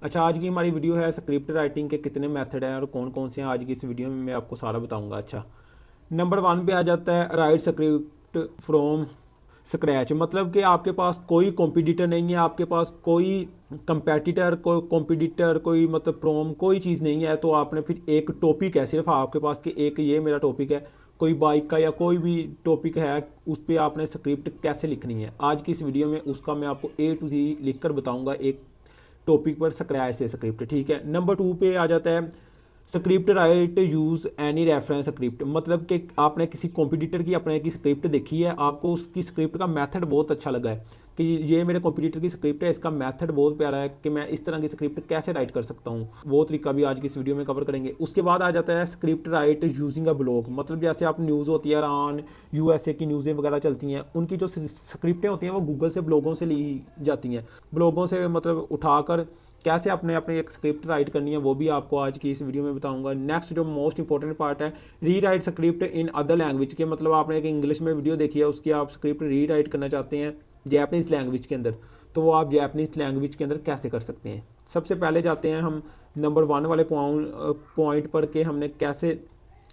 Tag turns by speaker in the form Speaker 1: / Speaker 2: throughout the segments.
Speaker 1: अच्छा, आज की हमारी वीडियो है स्क्रिप्ट राइटिंग के कितने मेथड हैं और कौन कौन से हैं। आज की इस वीडियो में मैं आपको सारा बताऊंगा। अच्छा, नंबर 1 पे आ जाता है राइट स्क्रिप्ट फ्रॉम स्क्रैच। मतलब कि आपके पास कोई कॉम्पिटिटर नहीं है, आपके पास कोई कंपेटिटर, कोई कॉम्पिटिटर, कोई मतलब प्रोम, कोई चीज़ नहीं है। तो आपने फिर एक टॉपिक है सिर्फ आपके पास कि एक ये मेरा टॉपिक है, कोई बाइक का या कोई भी टॉपिक है, उस पर आपने स्क्रिप्ट कैसे लिखनी है। आज की इस वीडियो में उसका मैं आपको A to Z लिख कर बताऊँगा, एक टॉपिक पर स्क्रैच से स्क्रिप्ट। ठीक है, नंबर 2 पे आ जाता है script right use any reference script. मतलब कि आपने किसी कॉम्पिटिटर की अपने की स्क्रिप्ट देखी है, आपको उसकी स्क्रिप्ट का मेथड बहुत अच्छा लगा है कि ये मेरे कॉम्पिटिटर की स्क्रिप्ट है, इसका मेथड बहुत प्यारा है कि मैं इस तरह की स्क्रिप्ट कैसे राइट कर सकता हूँ, वो तरीका भी आज की इस वीडियो में कवर करेंगे। उसके बाद आ जाता है script right using a blog. मतलब जैसे आप न्यूज़ होती है, ईरान USA की न्यूज़ें वगैरह चलती हैं, उनकी जो स्क्रिप्टें होती हैं वो गूगल से ब्लॉगों से ली जाती हैं, ब्लॉगों से मतलब उठाकर कैसे अपने अपने एक स्क्रिप्ट राइट करनी है वो भी आपको आज की इस वीडियो में बताऊंगा। नेक्स्ट जो मोस्ट इंपॉर्टेंट पार्ट है री right script in other language के। मतलब आपने एक इंग्लिश में वीडियो देखी है, उसकी आप स्क्रिप्ट री राइट करना चाहते हैं जैपनीज़ लैंग्वेज के अंदर, तो वो आप जैपनीज़ लैंग्वेज के अंदर कैसे कर सकते हैं। सबसे पहले जाते हैं हम नंबर 1 वाले पॉइंट पर कि हमने कैसे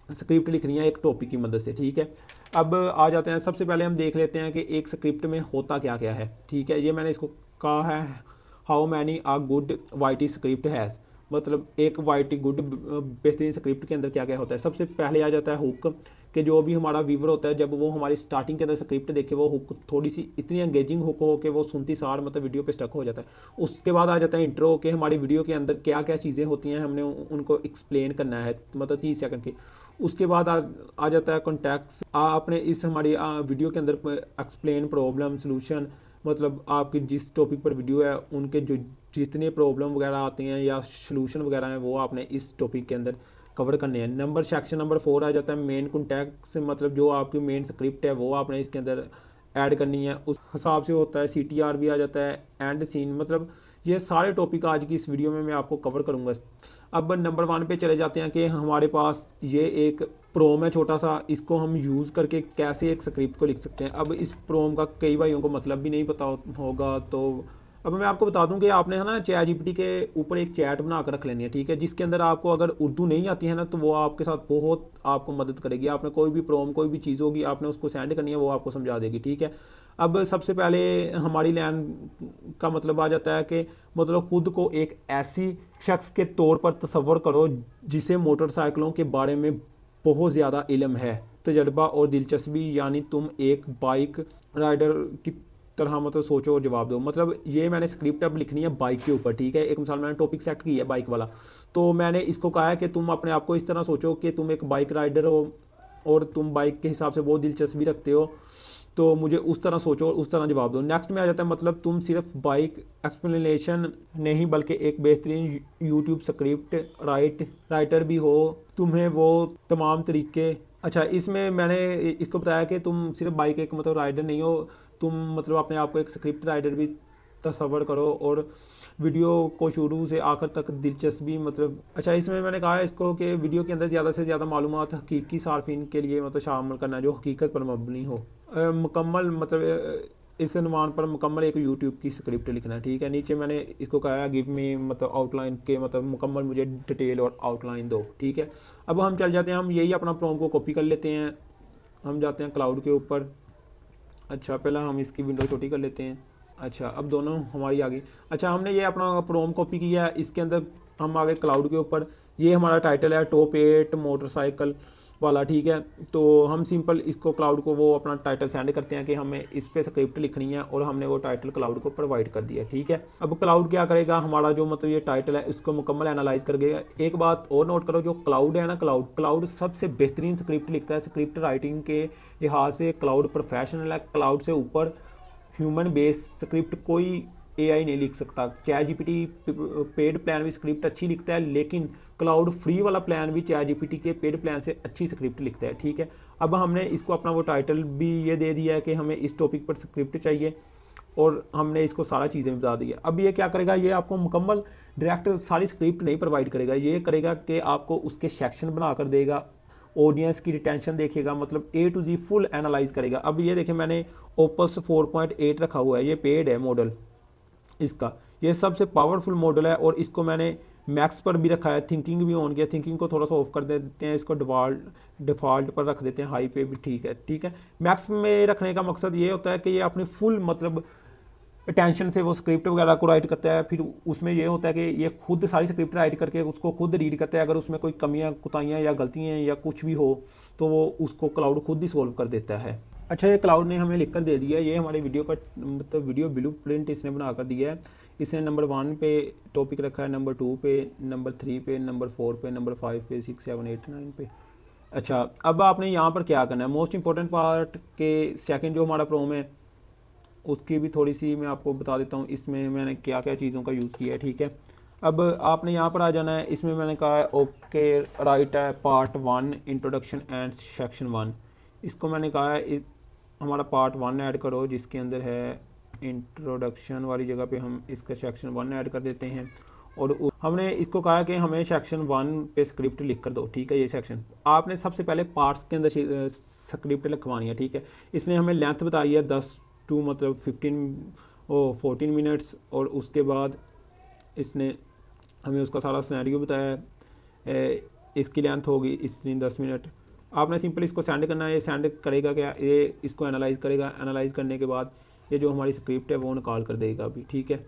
Speaker 1: स्क्रिप्ट लिखनी है एक टॉपिक की मदद से। ठीक है, अब आ जाते हैं, सबसे पहले हम देख लेते हैं कि एक स्क्रिप्ट में होता क्या क्या है। ठीक है, ये मैंने इसको कहा है how many a good witty script has. मतलब एक वाइटी गुड बेहतरीन स्क्रिप्ट के अंदर क्या क्या होता है। सबसे पहले आ जाता है हुक, कि जो भी हमारा व्यूवर होता है जब वो हमारी स्टार्टिंग के अंदर स्क्रिप्ट देखे, वो हुक थोड़ी सी इतनी एंगेजिंग हुक हो कि वो सुनती सार मतलब वीडियो पे स्टक हो जाता है। उसके बाद आ जाता है इंट्रो, कि हमारी वीडियो के अंदर क्या क्या चीज़ें होती हैं, हमने उनको एक्सप्लेन करना है, मतलब 30 सेकंड की। उसके बाद आ जाता है कॉन्टैक्ट्स। आपने इस हमारी वीडियो के अंदर एक्सप्लेन प्रॉब्लम सोल्यूशन, मतलब आपकी जिस टॉपिक पर वीडियो है उनके जो जितने प्रॉब्लम वगैरह आते हैं या सोल्यूशन वगैरह हैं वो आपने इस टॉपिक के अंदर कवर करने हैं। सेक्शन नंबर 4 आ जाता है मेन कॉन्टैक्ट्स। मतलब जो आपकी मेन स्क्रिप्ट है वो आपने इसके अंदर ऐड करनी है, उस हिसाब से होता है। CTR भी आ जाता है, एंड सीन। मतलब ये सारे टॉपिक आज की इस वीडियो में मैं आपको कवर करूंगा। अब नंबर 1 पे चले जाते हैं कि हमारे पास ये एक प्रोम है छोटा सा, इसको हम यूज़ करके कैसे एक स्क्रिप्ट को लिख सकते हैं। अब इस प्रोम का कई भाइयों को मतलब भी नहीं पता होगा, तो अब मैं आपको बता दूं कि आपने है ना ChatGPT के ऊपर एक चैट बना कर रख लेनी है। ठीक है, जिसके अंदर आपको अगर उर्दू नहीं आती है ना, तो वो आपके साथ बहुत आपको मदद करेगी। आपने कोई भी प्रोम कोई भी चीज़ होगी आपने उसको सेंड करनी है, वो आपको समझा देगी। ठीक है, अब सबसे पहले हमारी लाइन का मतलब आ जाता है कि मतलब खुद को एक ऐसी शख्स के तौर पर तस्वर करो जिसे मोटरसाइकिलों के बारे में बहुत ज़्यादा इल्म है, तजर्बा और दिलचस्पी। यानी तुम एक बाइक राइडर की तरह मतलब सोचो और जवाब दो। मतलब ये मैंने स्क्रिप्ट अब लिखनी है बाइक के ऊपर। ठीक है, एक मिसाल मैंने टॉपिक सेट की है बाइक वाला, तो मैंने इसको कहा है कि तुम अपने आप को इस तरह सोचो कि तुम एक बाइक राइडर हो और तुम बाइक के हिसाब से बहुत दिलचस्पी रखते हो, तो मुझे उस तरह सोचो और उस तरह जवाब दो। नेक्स्ट में आ जाता है मतलब तुम सिर्फ बाइक एक्सप्लेनेशन नहीं बल्कि एक बेहतरीन यूट्यूब स्क्रिप्ट राइटर भी हो, तुम्हें वो तमाम तरीके। अच्छा, इसमें मैंने इसको बताया कि तुम सिर्फ बाइक एक मतलब राइडर नहीं हो, तुम मतलब अपने आप को एक स्क्रिप्ट राइटर भी तस्वर करो और वीडियो को शुरू से आखिर तक दिलचस्पी मतलब। अच्छा, इसमें मैंने कहा है इसको कि वीडियो के अंदर ज़्यादा से ज़्यादा मालूमात हकीकी सार्फिन के लिए मतलब शामिल करना जो हकीकत पर मबनी हो। मुकम्मल मतलब इस अनुमान पर मुकम्मल एक यूट्यूब की स्क्रिप्ट लिखना है। ठीक है, नीचे मैंने इसको कहा है गिव मी मतलब आउटलाइन के मतलब मुकम्मल मुझे डिटेल और आउटलाइन दो। ठीक है, अब हम चल जाते हैं, हम यही अपना प्रॉम्प्ट को कॉपी कर लेते हैं, हम जाते हैं क्लाउड के ऊपर। अच्छा, पहले हम इसकी विंडो छोटी कर लेते हैं। अच्छा, अब दोनों हमारी आ गई। अच्छा, हमने ये अपना प्रोम कॉपी किया है, इसके अंदर हम आ गए क्लाउड के ऊपर। ये हमारा टाइटल है टॉप 8 मोटरसाइकिल वाला। ठीक है, तो हम सिंपल इसको क्लाउड को वो अपना टाइटल सेंड करते हैं कि हमें इस पे स्क्रिप्ट लिखनी है और हमने वो टाइटल क्लाउड को प्रोवाइड कर दिया। ठीक है, अब क्लाउड क्या करेगा, हमारा जो मतलब ये टाइटल है इसको मुकम्मल एनालाइज कर देगा। एक बात और नोट करो, जो क्लाउड है ना, क्लाउड सबसे बेहतरीन स्क्रिप्ट लिखता है। स्क्रिप्ट राइटिंग के लिहाज से क्लाउड प्रोफेशनल है। क्लाउड से ऊपर ह्यूमन बेस स्क्रिप्ट कोई AI नहीं लिख सकता। ChatGPT पेड प्लान भी स्क्रिप्ट अच्छी लिखता है, लेकिन क्लाउड फ्री वाला प्लान भी ChatGPT के पेड प्लान से अच्छी स्क्रिप्ट लिखता है। ठीक है, अब हमने इसको अपना वो टाइटल भी ये दे दिया है कि हमें इस टॉपिक पर स्क्रिप्ट चाहिए और हमने इसको सारा चीज़ें बता दी है। अब ये क्या करेगा, ये आपको मुकम्मल डायरेक्ट सारी स्क्रिप्ट नहीं प्रोवाइड करेगा, ये करेगा कि आपको उसके सेक्शन बना कर देगा, ऑडियंस की रिटेंशन देखेगा, मतलब A to Z full analyse करेगा। अब ये देखें मैंने ओपस 4.8 रखा हुआ है, ये पेड है मॉडल इसका, ये सबसे पावरफुल मॉडल है और इसको मैंने मैक्स पर भी रखा है, थिंकिंग भी ऑन किया। थिंकिंग को थोड़ा सा ऑफ कर देते हैं, इसको डिफ़ॉल्ट पर रख देते हैं, हाई पे भी ठीक है। ठीक है, मैक्स में रखने का मकसद ये होता है कि ये अपनी फुल मतलब अटेंशन से वो स्क्रिप्ट वगैरह को राइट करता है। फिर उसमें ये होता है कि ये खुद सारी स्क्रिप्ट राइट करके उसको खुद रीड करता है। अगर उसमें कोई कमियां कुताइयाँ या गलतियाँ या कुछ भी हो तो वो उसको क्लाउड खुद ही सॉल्व कर देता है। अच्छा, ये क्लाउड ने हमें लिख कर दे दिया है। ये हमारे वीडियो का मतलब वीडियो ब्लू प्रिंट इसने बना कर दिया है। इसने नंबर 1 पे टॉपिक रखा है, नंबर 2 पे, नंबर 3 पे, नंबर 4 पे, नंबर 5 पे, 6, 7, 8, 9 पे। अच्छा, अब आपने यहाँ पर क्या करना है, मोस्ट इंपॉर्टेंट पार्ट के सेकंड जो हमारा प्रोम है उसकी भी थोड़ी सी मैं आपको बता देता हूँ, इसमें मैंने क्या क्या चीज़ों का यूज़ किया है। ठीक है, अब आपने यहाँ पर आ जाना है। इसमें मैंने कहा है ओके राइट है पार्ट 1 इंट्रोडक्शन एंड सेक्शन 1। इसको मैंने कहा है हमारा पार्ट 1 ऐड करो, जिसके अंदर है इंट्रोडक्शन वाली जगह पे हम इसका सेक्शन 1 ऐड कर देते हैं। और हमने इसको कहा कि हमें सेक्शन 1 पे स्क्रिप्ट लिख कर दो। ठीक है, ये सेक्शन आपने सबसे पहले पार्ट्स के अंदर स्क्रिप्ट लिखवानी है। ठीक है, इसने हमें लेंथ बताई है 10 टू मतलब 14 मिनट्स, और उसके बाद इसने हमें उसका सारा सिनेरियो बताया है। इसकी लेंथ होगी इतनी 10 मिनट। आपने सिंपल इसको सेंड करना है। ये सेंड करेगा क्या, ये इसको एनालाइज करेगा। एनालाइज करने के बाद ये जो हमारी स्क्रिप्ट है वो निकाल कर देगा अभी। ठीक है,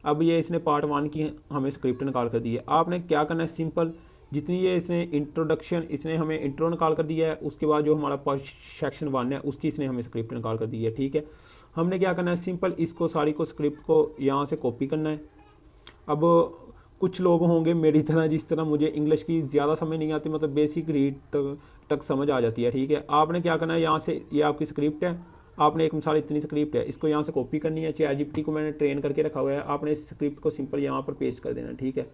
Speaker 1: अब ये इसने पार्ट 1 की हमें स्क्रिप्ट निकाल कर दी है। आपने क्या करना है, सिंपल जितनी ये इसने इंट्रोडक्शन इसने हमें इंट्रो निकाल कर दिया है, उसके बाद जो हमारा सेक्शन 1 है उसकी इसने हमें स्क्रिप्ट निकाल कर दी है। ठीक है, हमने क्या करना है, सिंपल इसको सारी को स्क्रिप्ट को यहाँ से कॉपी करना है। अब कुछ लोग होंगे मेरी तरह, जिस तरह मुझे इंग्लिश की ज़्यादा समझ नहीं आती, मतलब बेसिक रीड तक समझ आ जाती है। ठीक है, आपने क्या करना है, यहाँ से ये आपकी स्क्रिप्ट है, आपने एक मिसाल इतनी स्क्रिप्ट है, इसको यहाँ से कॉपी करनी है। ChatGPT को मैंने ट्रेन करके रखा हुआ है, आपने इस स्क्रिप्ट को सिंपल यहाँ पर पेस्ट कर देना। ठीक है,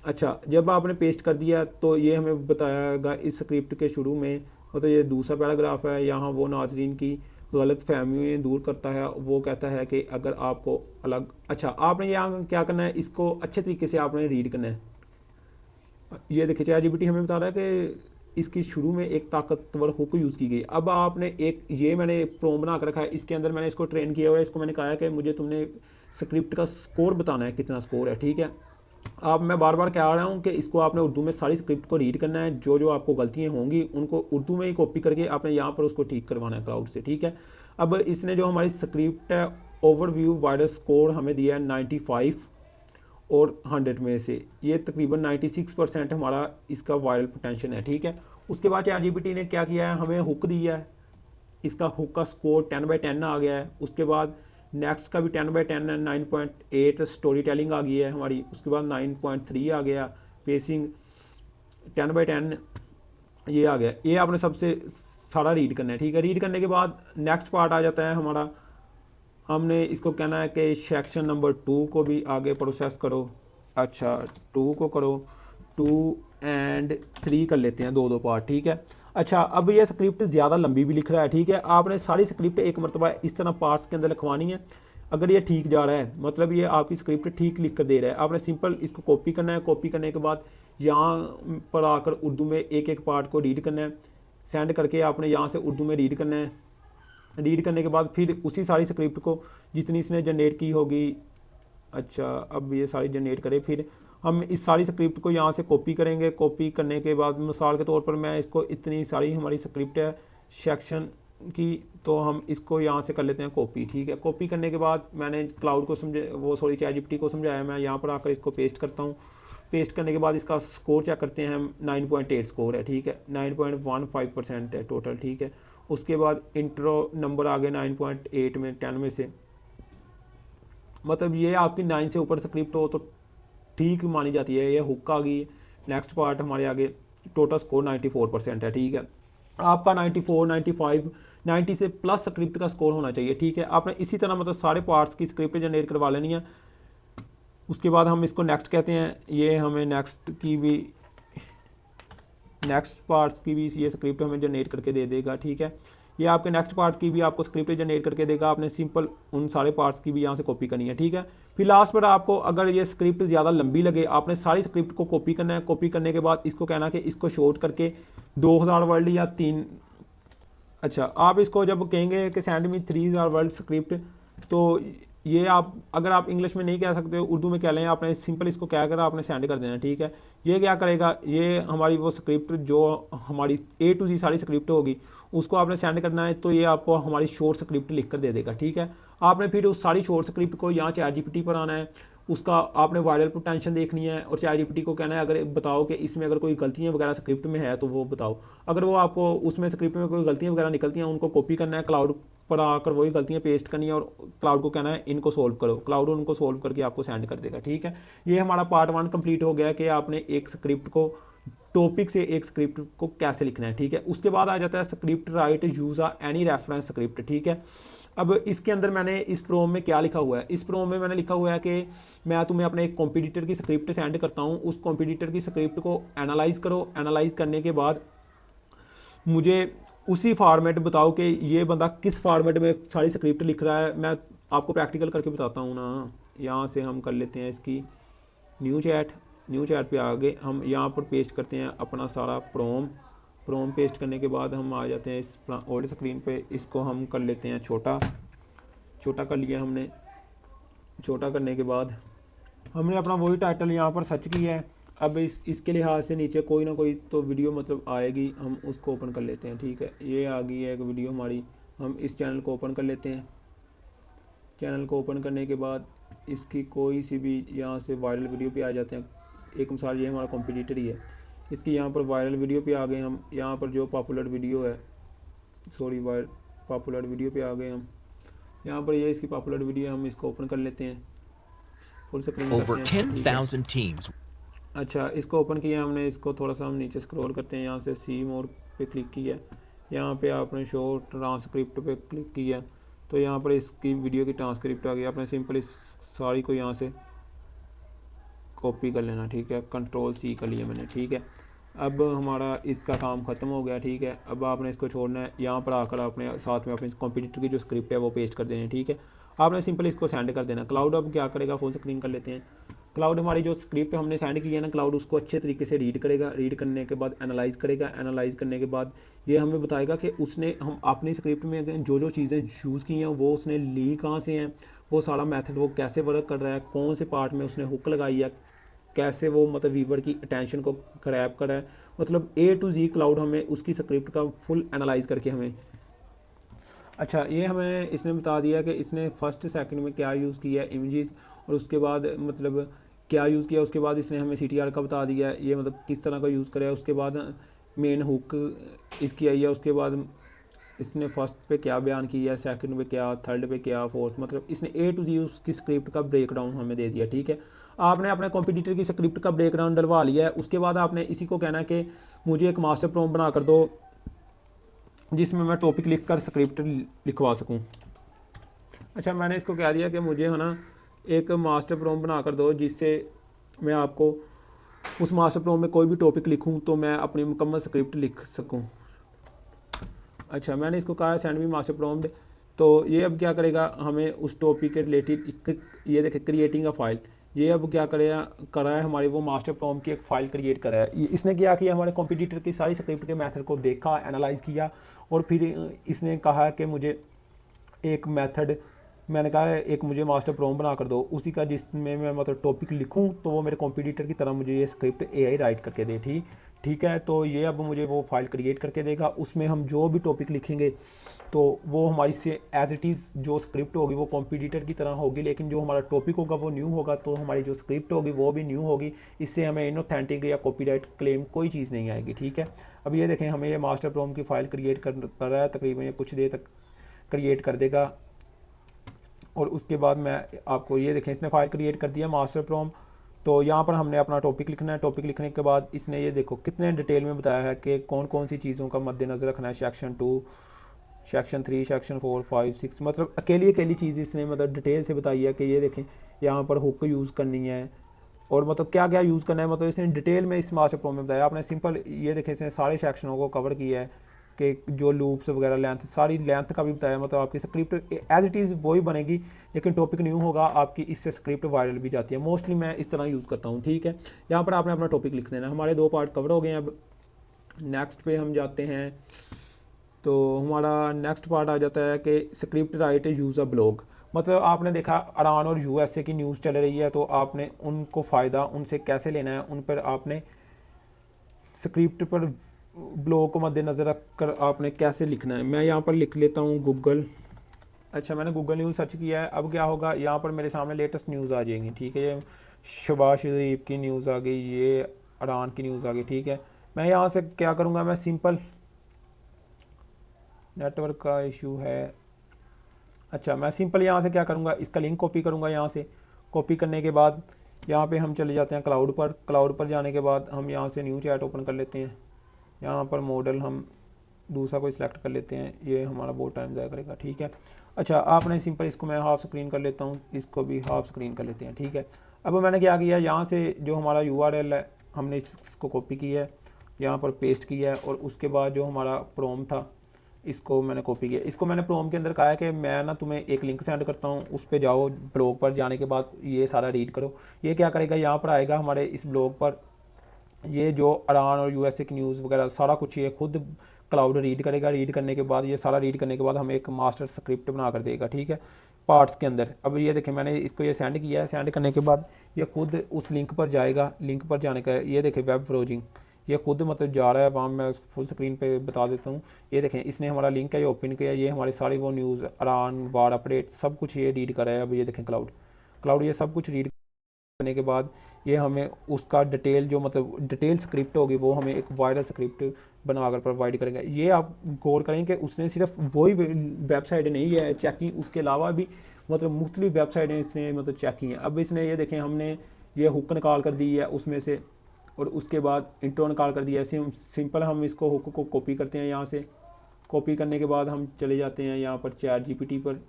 Speaker 1: अच्छा, जब आपने पेस्ट कर दिया तो ये हमें बताएगा इस स्क्रिप्ट के शुरू में, तो ये दूसरा पैराग्राफ है, यहाँ वो नाजरीन की गलत फहमियाँ दूर करता है। वो कहता है कि अगर आपको अलग, अच्छा आपने यहाँ क्या करना है, इसको अच्छे तरीके से आपने रीड करना है। ये देखिए ChatGPT हमें बता रहा है कि इसकी शुरू में एक ताकतवर हुक यूज़ की गई। अब आपने एक ये मैंने प्रोम बना कर रखा है, इसके अंदर मैंने इसको ट्रेन किया हुआ है। इसको मैंने कहा है कि मुझे तुमने स्क्रिप्ट का स्कोर बताना है, कितना स्कोर है। ठीक है, अब मैं बार बार कह रहा हूँ कि इसको आपने उर्दू में सारी स्क्रिप्ट को रीड करना है। जो जो आपको गलतियाँ होंगी उनको उर्दू में ही कॉपी करके आपने यहाँ पर उसको ठीक करवाना है क्लाउड से। ठीक है, अब इसने जो हमारी स्क्रिप्ट है ओवरव्यू वाइडर स्कोर हमें दिया है 95 और 100 में से ये तकरीबन 96% हमारा इसका वायरल पोटेंशियल है। ठीक है, उसके बाद ChatGPT ने क्या किया है, हमें हुक दिया है। इसका हुक का स्कोर 10/10 आ गया है। उसके बाद नेक्स्ट का भी 10/10 है, 9.8 स्टोरी टेलिंग आ गई है हमारी। उसके बाद 9.3 आ गया, पेसिंग 10/10 ये आ गया। ये आपने सबसे सारा रीड करना है। ठीक है, रीड करने के बाद नेक्स्ट पार्ट आ जाता है हमारा। हमने इसको कहना है कि सेक्शन नंबर 2 को भी आगे प्रोसेस करो। अच्छा, 2 को करो, 2 एंड 3 कर लेते हैं, 2 पार्ट। ठीक है, अच्छा अब ये स्क्रिप्ट ज़्यादा लंबी भी लिख रहा है। ठीक है, आपने सारी स्क्रिप्ट एक मरतबा इस तरह पार्ट्स के अंदर लिखवानी है। अगर ये ठीक जा रहा है, मतलब ये आपकी स्क्रिप्ट ठीक लिख कर दे रहा है, आपने सिंपल इसको कॉपी करना है। कॉपी करने के बाद यहाँ पर आकर उर्दू में एक एक पार्ट को रीड करना है। सेंड करके आपने यहाँ से उर्दू में रीड करना है। रीड करने के बाद फिर उसी सारी स्क्रिप्ट को जितनी इसने जनरेट की होगी, अच्छा अब ये सारी जनरेट करे, फिर हम इस सारी स्क्रिप्ट को यहाँ से कॉपी करेंगे। कॉपी करने के बाद मिसाल के तौर पर मैं इसको इतनी सारी हमारी स्क्रिप्ट है सेक्शन की, तो हम इसको यहाँ से कर लेते हैं कॉपी। ठीक है, कॉपी करने के बाद मैंने क्लाउड को ChatGPT को समझाया, मैं यहाँ पर आकर इसको पेस्ट करता हूँ। पेस्ट करने के बाद इसका स्कोर चेक करते हैं हम, 9.8 स्कोर है। ठीक है, 9.15% है टोटल। ठीक है, उसके बाद इंट्रो नंबर आ गए 9.8 में 10 में से, मतलब ये आपकी 9 से ऊपर स्क्रिप्ट हो तो ठीक मानी जाती है। ये हुक आ गई। नेक्स्ट पार्ट हमारे आगे, टोटल स्कोर 94% है। ठीक है, आपका 94, 95, 90 से प्लस स्क्रिप्ट का स्कोर होना चाहिए। ठीक है, आपने इसी तरह मतलब सारे पार्ट्स की स्क्रिप्ट जनरेट करवा लेनी है। उसके बाद हम इसको नेक्स्ट कहते हैं। ये हमें नेक्स्ट पार्ट्स की भी ये स्क्रिप्ट हमें जनरेट करके दे देगा। ठीक है, ये आपके नेक्स्ट पार्ट की भी आपको स्क्रिप्ट जनरेट करके देगा। आपने सिंपल उन सारे पार्ट्स की भी यहाँ से कॉपी करनी है। ठीक है, फिर लास्ट पर आपको अगर ये स्क्रिप्ट ज़्यादा लंबी लगे, आपने सारी स्क्रिप्ट को कॉपी करना है। कॉपी करने के बाद इसको कहना कि इसको शॉर्ट करके 2000 वर्ड या 3, अच्छा आप इसको जब कहेंगे कि सेंड मी 3000 वर्ड स्क्रिप्ट, तो ये आप अगर आप इंग्लिश में नहीं कह सकते हो, उर्दू में कह लें, आपने सिंपल इसको कह कर आपने सेंड कर देना, ठीक है। ये क्या करेगा, ये हमारी वो स्क्रिप्ट जो हमारी A to Z सारी स्क्रिप्ट होगी उसको आपने सेंड करना है, तो ये आपको हमारी शॉर्ट स्क्रिप्ट लिख कर दे देगा, ठीक है। आपने फिर उस सारी शॉर्ट स्क्रिप्ट को यहाँ ChatGPT पर आना है, उसका आपने वायरल पोटेंशियल देखनी है और ChatGPT को कहना है अगर बताओ कि इसमें अगर कोई गलतियाँ वगैरह स्क्रिप्ट में है तो वो बताओ। अगर वो आपको उसमें स्क्रिप्ट में कोई गलतियाँ वगैरह निकलती हैं, उनको कॉपी करना है, क्लाउड पर आकर वही गलतियाँ पेस्ट करनी है और क्लाउड को कहना है इनको सोल्व करो, क्लाउड उनको सोल्व करके आपको सेंड कर देगा, ठीक है। ये हमारा पार्ट 1 कंप्लीट हो गया कि आपने एक स्क्रिप्ट को, टॉपिक से एक स्क्रिप्ट को कैसे लिखना है, ठीक है। उसके बाद आ जाता है script right use any reference script, ठीक है। अब इसके अंदर मैंने इस प्रोम में क्या लिखा हुआ है, इस प्रोम में मैंने लिखा हुआ है कि मैं तुम्हें अपने एक कॉम्पिटिटर की स्क्रिप्ट सेंड करता हूँ, उस कॉम्पिटिटर की स्क्रिप्ट को एनालाइज करो, एनालाइज करने के बाद मुझे उसी फॉर्मेट बताओ कि ये बंदा किस फॉर्मेट में सारी स्क्रिप्ट लिख रहा है। मैं आपको प्रैक्टिकल करके बताता हूँ ना। यहाँ से हम कर लेते हैं इसकी न्यू चैट पे आगे हम यहाँ पर पेस्ट करते हैं अपना सारा प्रोम पेस्ट करने के बाद हम आ जाते हैं इस ओल्ड स्क्रीन पे, इसको हम कर लेते हैं छोटा कर लिया हमने। छोटा करने के बाद हमने अपना वही टाइटल यहाँ पर सर्च किया है। अब इसके लिहाज से नीचे कोई ना कोई तो वीडियो मतलब आएगी, हम उसको ओपन कर लेते हैं, ठीक है। ये आ गई है एक वीडियो हमारी, हम इस चैनल को ओपन कर लेते हैं। चैनल को ओपन करने के बाद इसकी कोई सी भी यहाँ से वायरल वीडियो पे आ जाते हैं। एक मिसाल ये हमारा कॉम्पिटिटर ही है, इसकी यहाँ पर वायरल वीडियो पे आ गए हम। यहाँ पर जो पॉपुलर वीडियो है, पॉपुलर वीडियो पे आ गए हम। यहाँ पर ये इसकी पॉपुलर वीडियो, हम इसको ओपन कर लेते हैं, फुल स्क्रीन
Speaker 2: Over 10,000 teams.
Speaker 1: अच्छा, इसको ओपन किया हमने, इसको थोड़ा सा हम नीचे स्क्रॉल करते हैं, यहाँ से सी मोर पे क्लिक किया, यहाँ पे आपने शो ट्रांसक्रिप्ट पे क्लिक किया, तो यहाँ पर इसकी वीडियो की ट्रांसक्रिप्ट आ गई। आपने सिंपल इस सारी को यहाँ से कॉपी कर लेना, ठीक है। Ctrl+C कर लिया मैंने, ठीक है। अब हमारा इसका काम ख़त्म हो गया, ठीक है। अब आपने इसको छोड़ना है, यहाँ पर आकर आपने साथ में अपने कंप्यूटर की जो स्क्रिप्ट है वो पेस्ट कर देनी है, ठीक है। आपने सिंपल इसको सेंड कर देना। क्लाउड अब क्या करेगा, फुल स्क्रीन कर लेते हैं। क्लाउड हमारी जो स्क्रिप्ट हमने सेंड की है ना, क्लाउड उसको अच्छे तरीके से रीड करेगा, रीड करने के बाद एनालाइज करेगा, एनालाइज करने के बाद ये हमें बताएगा कि उसने हम अपनी स्क्रिप्ट में जो चीज़ें यूज़ की हैं वो उसने ली कहाँ से हैं, वो सारा मेथड वो कैसे वर्क कर रहा है, कौन से पार्ट में उसने हुक लगाई है, कैसे वो मतलब व्यूअर की अटेंशन को ग्रैब करा है। मतलब A to Z क्लाउड हमें उसकी स्क्रिप्ट का फुल एनालाइज करके हमें, अच्छा ये हमें इसने बता दिया कि इसने फर्स्ट सेकंड में क्या यूज़ किया है, इमेजेस, और उसके बाद मतलब क्या यूज़ किया, उसके बाद इसने हमें CTR का बता दिया है, ये मतलब किस तरह का यूज़ करा है। उसके बाद मेन हुक इसकी आई है, उसके बाद इसने फर्स्ट पे क्या बयान किया है, सेकंड पे क्या, थर्ड पे क्या, फोर्थ, मतलब इसने A to Z उसकी स्क्रिप्ट का ब्रेकडाउन हमें दे दिया, ठीक है। आपने अपने कॉम्पिटिटर की स्क्रिप्ट का ब्रेकडाउन डलवा लिया है। उसके बाद आपने इसी को कहना है कि मुझे एक मास्टर प्रॉम्प्ट बना कर दो जिसमें मैं टॉपिक लिख कर स्क्रिप्ट लिखवा सकूं। अच्छा, मैंने इसको कह दिया कि मुझे है ना एक मास्टर प्रॉम्प्ट बना कर दो जिससे मैं आपको उस मास्टर प्रॉम्प्ट में कोई भी टॉपिक लिखूं तो मैं अपनी मुकम्मल स्क्रिप्ट लिख सकूं। अच्छा, मैंने इसको कहा सेंड मी मास्टर प्रॉम्प्ट, तो ये अब क्या करेगा, हमें उस टॉपिक के रिलेटेड, ये देखें क्रिएटिंग अ फाइल, ये अब क्या करेगा, करा है हमारी वो मास्टर प्रॉम्प्ट की एक फ़ाइल क्रिएट करा है। इसने क्या किया, हमारे कंप्यूटर की सारी स्क्रिप्ट के मेथड को देखा, एनालाइज किया, और फिर इसने कहा कि मुझे एक मेथड, मैंने कहा एक मुझे मास्टर प्रॉम्प्ट बना कर दो उसी का जिसमें मैं मतलब टॉपिक लिखूं तो वो मेरे कंप्यूटर की तरह मुझे ये स्क्रिप्ट AI राइट करके दे, ठीक है। तो ये अब मुझे वो फाइल क्रिएट करके देगा, उसमें हम जो भी टॉपिक लिखेंगे तो वो हमारी से एज इट इज़ जो स्क्रिप्ट होगी वो कंप्यूटर की तरह होगी, लेकिन जो हमारा टॉपिक होगा वो न्यू होगा, तो हमारी जो स्क्रिप्ट होगी वो भी न्यू होगी। इससे हमें इनऑथेंटिक या कॉपीराइट क्लेम कोई चीज़ नहीं आएगी, ठीक है। अब ये देखें, हमें ये मास्टर प्रॉम्प्ट की फ़ाइल क्रिएट कर रहा है, तकरीबन ये कुछ देर तक क्रिएट कर देगा। और उसके बाद मैं आपको ये देखें, इसने फ़ाइल क्रिएट कर दिया मास्टर प्रॉम्प्ट। तो यहाँ पर हमने अपना टॉपिक लिखना है। टॉपिक लिखने के बाद इसने ये देखो कितने डिटेल में बताया है कि कौन कौन सी चीज़ों का मद्देनज़र रखना है, सेक्शन 2, सेक्शन 3, सेक्शन 4, 5, 6, मतलब अकेली चीज़ इसने मतलब डिटेल से बताई है कि ये देखें यहाँ पर हुक यूज़ करनी है और मतलब क्या क्या यूज़ करना है, मतलब इसने डिटेल में इस मास्टर प्रॉम्प्ट में बताया। आपने सिंपल ये देखें, इसने सारे सेक्शनों को कवर किया है कि जो लूप्स वगैरह लेंथ, सारी लेंथ का भी बताया। मतलब आपकी स्क्रिप्ट एज इट इज़ वही बनेगी, लेकिन टॉपिक न्यू होगा आपकी, इससे स्क्रिप्ट वायरल भी जाती है। मोस्टली मैं इस तरह यूज़ करता हूँ, ठीक है। यहाँ पर आपने अपना टॉपिक लिख देना। हमारे 2 पार्ट कवर हो गए हैं। अब नेक्स्ट पे हम जाते हैं, तो हमारा नेक्स्ट पार्ट आ जाता है कि script right use a blog. मतलब आपने देखा ईरान और यूएसए की न्यूज़ चल रही है, तो आपने उनको फ़ायदा उनसे कैसे लेना है, उन पर आपने स्क्रिप्ट पर ब्लॉग को मद्देनज़र रख कर आपने कैसे लिखना है। मैं यहाँ पर लिख लेता हूँ गूगल। अच्छा, मैंने गूगल न्यूज़ सर्च किया है। अब क्या होगा, यहाँ पर मेरे सामने लेटेस्ट न्यूज़ आ जाएंगी, ठीक है। ये शहबाज शरीफ की न्यूज़ आ गई, ये ईरान की न्यूज़ आ गई, ठीक है। मैं यहाँ से क्या करूँगा, मैं सिंपल, नेटवर्क का इशू है। अच्छा, मैं सिंपल यहाँ से क्या करूँगा, इसका लिंक कॉपी करूँगा। यहाँ से कॉपी करने के बाद यहाँ पे हम चले जाते हैं क्लाउड पर। क्लाउड पर जाने के बाद हम यहाँ से न्यू चैट ओपन कर लेते हैं। यहाँ पर मॉडल हम दूसरा कोई सिलेक्ट कर लेते हैं, ये हमारा बहुत टाइम ज़ाया करेगा, ठीक है। अच्छा, आपने सिंपल इसको मैं हाफ स्क्रीन कर लेता हूँ, इसको भी हाफ स्क्रीन कर लेते हैं, ठीक है। अब मैंने क्या किया, यहाँ से जो हमारा URL है हमने इसको कॉपी किया है, यहाँ पर पेस्ट किया है, और उसके बाद जो हमारा प्रोम था इसको मैंने कॉपी किया। इसको मैंने प्रोम के अंदर कहा है कि मैं ना तुम्हें एक लिंक सेंड करता हूँ, उस पर जाओ, ब्लॉग पर जाने के बाद ये सारा रीड करो। ये क्या करेगा, यहाँ पर आएगा हमारे इस ब्लॉग पर, ये जो ईरान और यूएसए की न्यूज़ वगैरह सारा कुछ ये खुद क्लाउड रीड करेगा। रीड करने के बाद, ये सारा रीड करने के बाद हमें एक मास्टर स्क्रिप्ट बना कर देगा, ठीक है, पार्ट्स के अंदर। अब ये देखें, मैंने इसको ये सेंड किया है। सेंड करने के बाद ये खुद उस लिंक पर जाएगा। लिंक पर जाने का ये देखें, वेब ब्राउजिंग, ये खुद मतलब जा रहा है वहाँ। मैं फुल स्क्रीन पे बता देता हूँ। ये देखें, इसने हमारा लिंक है, ये ओपन किया, ये हमारी सारी वो न्यूज़, ईरान वार अपडेट सब कुछ ये रीड कर रहा है। अब ये देखें क्लाउड ये सब कुछ रीड करने के बाद ये हमें उसका डिटेल, जो मतलब डिटेल स्क्रिप्ट होगी, वो हमें एक वायरल स्क्रिप्ट बनाकर प्रोवाइड करेंगे। ये आप गौर करें कि उसने सिर्फ वही वेबसाइट नहीं है चेक की, उसके अलावा भी मतलब मुख्तलिफ वेबसाइटें इसने मतलब चेक की हैं। अब इसने ये देखें, हमने ये हुक निकाल कर दी है उसमें से, और उसके बाद इंट्रो निकाल कर दिया। ऐसे सिंपल हम इसको हुक को कॉपी करते हैं। यहाँ से कॉपी करने के बाद हम चले जाते हैं यहाँ पर चैट GPT पर।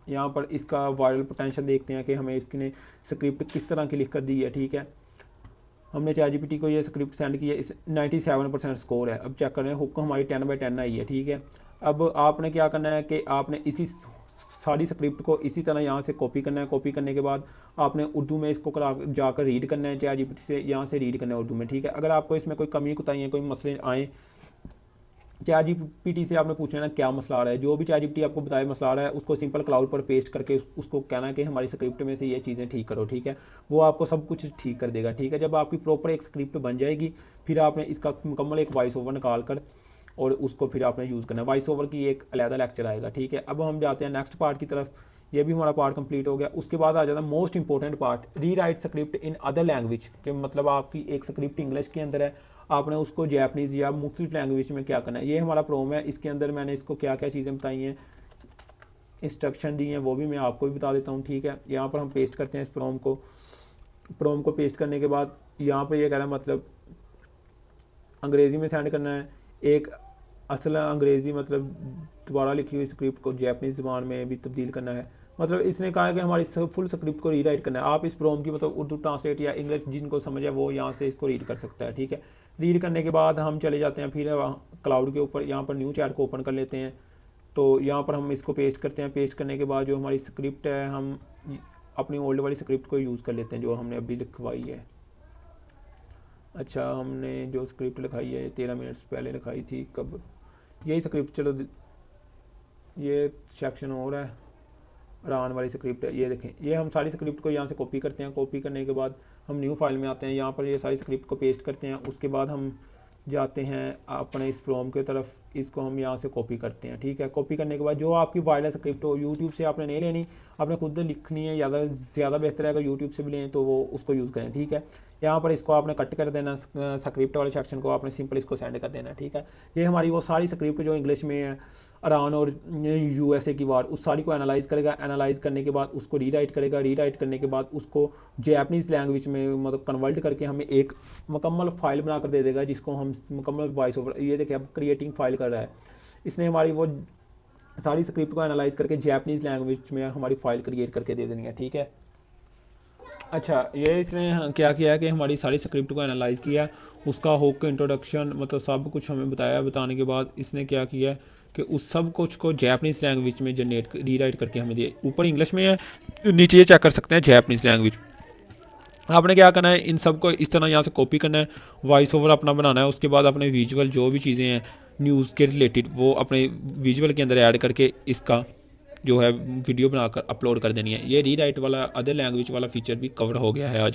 Speaker 1: यहाँ पर इसका वायरल पोटेंशियल देखते हैं कि हमें इसने स्क्रिप्ट किस तरह की लिख कर दी है, ठीक है। हमने चैट GPT को ये स्क्रिप्ट सेंड किया, इस 97% स्कोर है। अब चेक कर रहे हैं, हुक हमारी 10/10 आई है, ठीक है। अब आपने क्या करना है कि आपने इसी सारी स्क्रिप्ट को इसी तरह यहाँ से कॉपी करना है। कॉपी करने के बाद आपने उर्दू में इसको जाकर रीड करना है, चैट GPT से यहाँ से रीड करना है उर्दू में, ठीक है। अगर आपको इसमें कोई कमी कुताई कोई मसले आए, चैट GPT से आपने पूछना है क्या मसला आ रहा है। जो भी चैट GPT आपको बताए मसला आ रहा है, उसको सिंपल क्लाउड पर पेस्ट करके उसको कहना है कि हमारी स्क्रिप्ट में से ये चीज़ें ठीक करो, ठीक है। वो आपको सब कुछ ठीक कर देगा, ठीक है। जब आपकी प्रॉपर एक स्क्रिप्ट बन जाएगी, फिर आपने इसका मुकम्मल एक वॉइस ओवर निकाल कर और उसको फिर आपने यूज़ करना है। वॉइस ओवर की एक अलहदा लेक्चर आएगा, ठीक है। अब हम जाते हैं नेक्स्ट पार्ट की तरफ। ये भी हमारा पार्ट कंप्लीट हो गया। उसके बाद आ जाता है मोस्ट इंपॉर्टेंट पार्ट, री right script in other language. कि मतलब आपकी एक स्क्रिप्ट इंग्लिश के अंदर है, आपने उसको जैपनीज़ या मुख्तलिफ लैंग्वेज में क्या करना है। ये हमारा प्रोम है, इसके अंदर मैंने इसको क्या क्या चीज़ें बताई हैं, इंस्ट्रक्शन दी हैं, वो भी मैं आपको भी बता देता हूँ, ठीक है। यहाँ पर हम पेस्ट करते हैं इस प्रोम को पेस्ट करने के बाद यहाँ पर ये कह रहा है मतलब अंग्रेज़ी में सेंड करना है। एक असल अंग्रेज़ी मतलब दोबारा लिखी हुई स्क्रिप्ट को जैपनीज़ ज़बान में भी तब्दील करना है। मतलब इसने कहा है कि हमारी फुल स्क्रिप्ट को रीराइट करना है। आप इस प्रोम की मतलब उर्दू ट्रांसलेट या इंग्लिश जिनको समझ है वो यहाँ से इसको रीड कर सकता है, ठीक है। रीड करने के बाद हम चले जाते हैं फिर क्लाउड के ऊपर, यहाँ पर न्यू चैट को ओपन कर लेते हैं। तो यहाँ पर हम इसको पेस्ट करते हैं। पेस्ट करने के बाद जो हमारी स्क्रिप्ट है, हम अपनी ओल्ड वाली स्क्रिप्ट को यूज़ कर लेते हैं जो हमने अभी लिखवाई है। अच्छा, हमने जो स्क्रिप्ट लिखाई है 13 मिनट्स पहले लिखाई थी, कब यही स्क्रिप्ट, चलो ये सेक्शन और है, ईरान वाली स्क्रिप्ट है। ये देखें, ये हम सारी स्क्रिप्ट को यहाँ से कॉपी करते हैं। कॉपी करने के बाद हम न्यू फाइल में आते हैं, यहाँ पर ये सारी स्क्रिप्ट को पेस्ट करते हैं। उसके बाद हम जाते हैं अपने इस प्रोम की तरफ, इसको हम यहाँ से कॉपी करते हैं, ठीक है। कॉपी करने के बाद जो आपकी वायरल स्क्रिप्ट हो, यूट्यूब से आपने नहीं लेनी, आपने खुद लिखनी है, ज़्यादा बेहतर है अगर यूट्यूब से भी लें तो वो उसको यूज़ करें, ठीक है। यहाँ पर इसको आपने कट कर देना, स्क्रिप्ट वाले सेक्शन को आपने सिंपल इसको सेंड कर देना, ठीक है। ये हमारी वो सारी स्क्रिप्ट जो इंग्लिश में है, ईरान और USA की वार, उस सारी को एनालाइज करेगा। एनालाइज करने के बाद उसको रीराइट करेगा। रीराइट करने के बाद उसको जैपनीज़ लैंग्वेज में मतलब कन्वर्ट करके हमें एक मुकम्मल फाइल बना कर दे देगा, जिसको हम मुकम्मल वॉइस ओवर, ये देखिए अब क्रिएटिंग फाइल कर रहा है। इसने हमारी वो सारी स्क्रिप्ट को एनालाइज करके जैपनीज़ लैंग्वेज में हमारी फ़ाइल क्रिएट करके दे देनी है, ठीक है। अच्छा, ये इसने क्या किया है कि हमारी सारी स्क्रिप्ट को एनालाइज किया, उसका हुक, इंट्रोडक्शन, मतलब सब कुछ हमें बताया। बताने के बाद इसने क्या किया है कि उस सब कुछ को जैपनीज़ लैंग्वेज में जनरेट रीराइट करके हमें दिए। ऊपर इंग्लिश में है, नीचे ये चेक कर सकते हैं जैपनीज़ लैंग्वेज। आपने क्या करना है, इन सब को इस तरह यहाँ से कॉपी करना है, वॉइस ओवर अपना बनाना है। उसके बाद अपने विजुअल जो भी चीज़ें हैं न्यूज़ के रिलेटेड वो अपने विजुअल के अंदर ऐड करके इसका जो है वीडियो बनाकर अपलोड कर देनी है। ये रीराइट वाला अदर लैंग्वेज वाला फीचर भी कवर हो गया है आज